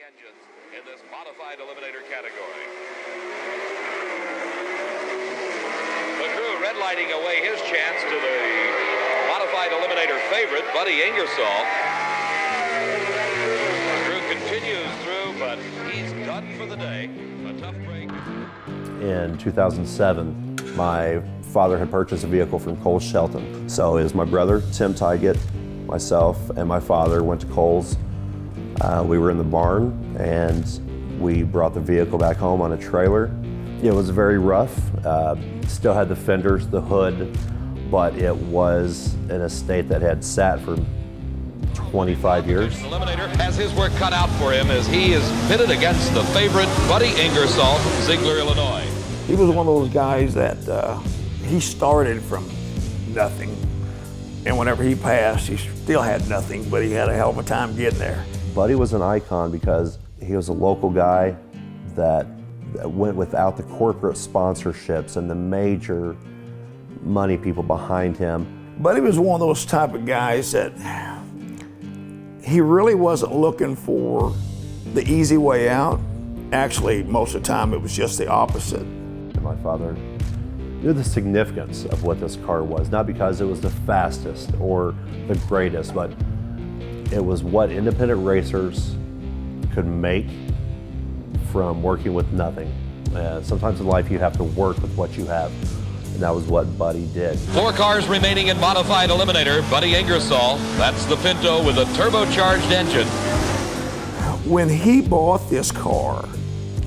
engines in this modified eliminator category. The crew redlighting away his chance to the modified eliminator favorite, Buddy Ingersoll. The crew continues through, but he's done for the day. A tough break. In 2007, my father had purchased a vehicle from Coles Shelton. So it was my brother, Tim Tygett, myself, and my father went to Coles. We were in the barn, and we brought the vehicle back home on a trailer. It was very rough. Still had the fenders, the hood, but it was in a state that had sat for 25 years. The eliminator has his work cut out for him as he is pitted against the favorite Buddy Ingersoll from Ziegler, Illinois. He was one of those guys that he started from nothing, and whenever he passed, he still had nothing, but he had a hell of a time getting there. Buddy was an icon because he was a local guy that went without the corporate sponsorships and the major money people behind him. Buddy was one of those type of guys that he really wasn't looking for the easy way out. Actually, most of the time it was just the opposite. My father knew the significance of what this car was, not because it was the fastest or the greatest, but it was what independent racers could make from working with nothing. Sometimes in life you have to work with what you have, and that was what Buddy did. 4 cars remaining in modified eliminator. Buddy Ingersoll, that's the Pinto with a turbocharged engine. When he bought this car,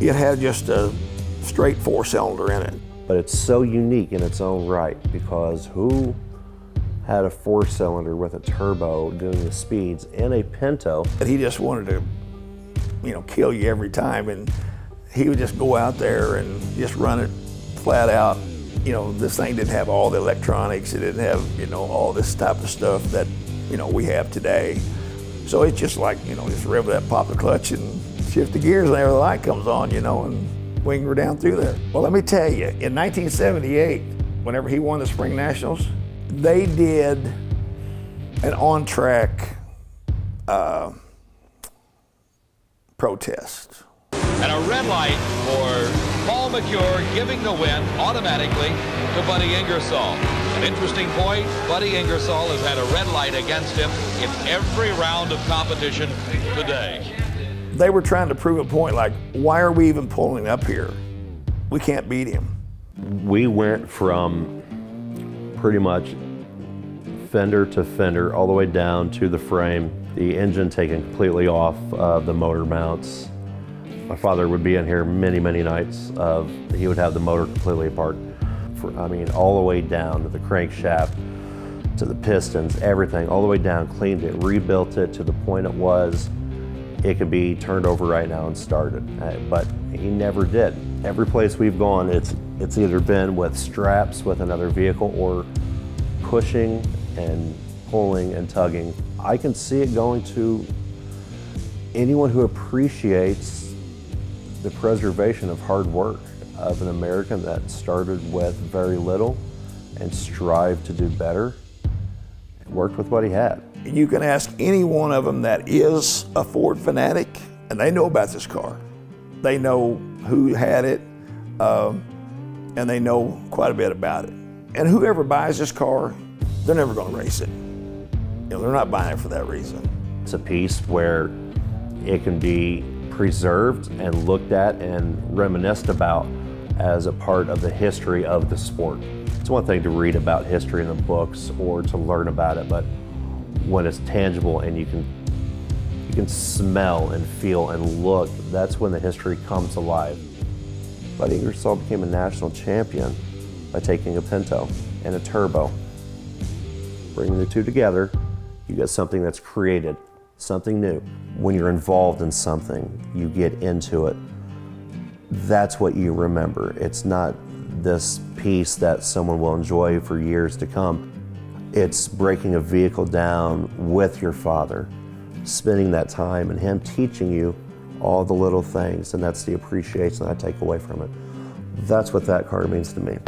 it had just a straight 4-cylinder in it. But it's so unique in its own right, because who had a 4-cylinder with a turbo doing the speeds in a Pinto? He just wanted to, kill you every time, and he would just go out there and just run it flat out. This thing didn't have all the electronics. It didn't have, all this type of stuff that, we have today. So it's just like, just rev that, pop the clutch and shift the gears, and there the light comes on, and wing her down through there. Well, let me tell you, in 1978, whenever he won the Spring Nationals, they did an on-track protest. And a red light for Paul McCure, giving the win automatically to Buddy Ingersoll. An interesting point, Buddy Ingersoll has had a red light against him in every round of competition today. They were trying to prove a point like, why are we even pulling up here? We can't beat him. We went from pretty much fender to fender all the way down to the frame, the engine taken completely off of the motor mounts. My father would be in here many, many nights he would have the motor completely apart. All the way down to the crankshaft, to the pistons, everything, all the way down, cleaned it, rebuilt it to the point it could be turned over right now and started. But he never did. Every place we've gone, it's either been with straps with another vehicle or pushing and pulling and tugging. I can see it going to anyone who appreciates the preservation of hard work of an American that started with very little and strived to do better and worked with what he had. You can ask any one of them that is a Ford fanatic, and they know about this car. They know who had it, and they know quite a bit about it. And whoever buys this car, they're never going to race it. They're not buying it for that reason. It's a piece where it can be preserved and looked at and reminisced about as a part of the history of the sport. It's one thing to read about history in the books or to learn about it, but when it's tangible and you can smell and feel and look, that's when the history comes alive. Buddy Ingersoll became a national champion by taking a Pinto and a turbo. Bringing the two together, you get something that's created, something new. When you're involved in something, you get into it. That's what you remember. It's not this piece that someone will enjoy for years to come. It's breaking a vehicle down with your father, spending that time and him teaching you all the little things, and that's the appreciation that I take away from it. That's what that car means to me.